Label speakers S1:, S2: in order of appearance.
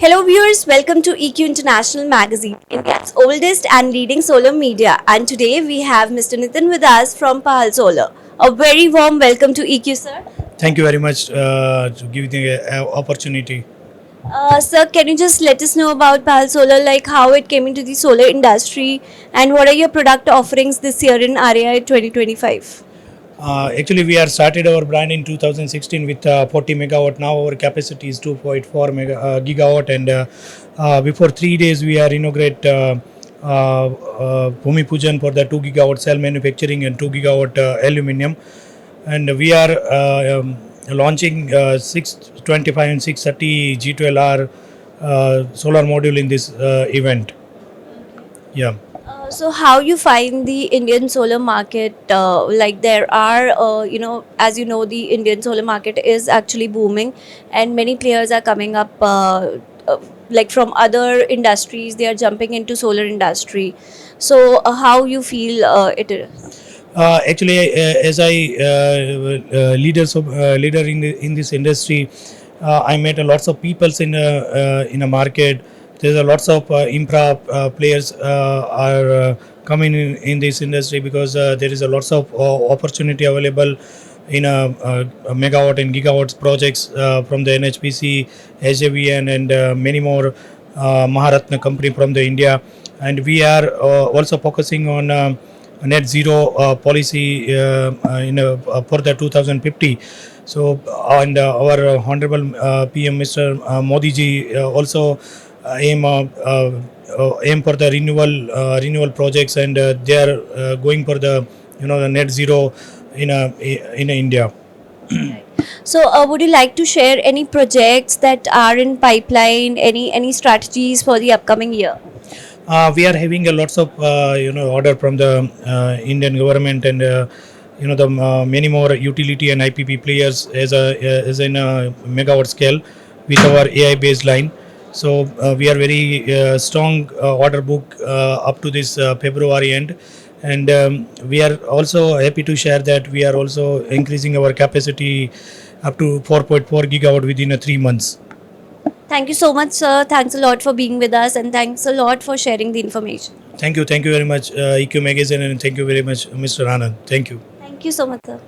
S1: Hello viewers, welcome to EQ International Magazine, India's oldest and leading solar media. And today we have Mr. Nitin with us from Pahal Solar. A very warm welcome to EQ, sir.
S2: Thank you very much to give the opportunity.
S1: Sir, can you just let us know about Pahal Solar, like how it came into the solar industry and what are your product offerings this year in REI 2025?
S2: Actually, we are started our brand in 2016 with 40 megawatt. Now our capacity is 2.4 gigawatt, and before 3 days we are inaugurate Bhumi Pujan for the 2 gigawatt cell manufacturing and 2 gigawatt aluminium, and we are launching 625 and 630 G12R solar module in this event. Yeah.
S1: So how you find the Indian solar market? Like there are, as you know, the Indian solar market is actually booming, and many players are coming up. Like from other industries, they are jumping into solar industry. So how you feel it is?
S2: Actually, as I leader in this industry, I met a lots of peoples in a market. There's a lots of infra players are coming in this industry because there is a lots of opportunity available in a megawatt and gigawatts projects from the NHPC, SJVN, and many more Maharatna company from the India. And we are also focusing on net zero policy for the 2050. So and our honorable PM Mr. Modi ji also aim for the renewal projects, and they are going for the the net zero in India.
S1: So would you like to share any projects that are in pipeline? Any strategies for the upcoming year?
S2: We are having a lots of order from the Indian government, and the many more utility and IPP players as in a megawatt scale with our AI based line. So we are very strong order book up to this February end, and we are also happy to share that we are also increasing our capacity up to 4.4 gigawatt within 3 months.
S1: Thank you so much, sir. Thanks a lot for being with us, and thanks a lot for sharing the information.
S2: Thank you very much, EQ Magazine, and thank you very much, Mr. Anand. Thank you.
S1: Thank you so much, sir.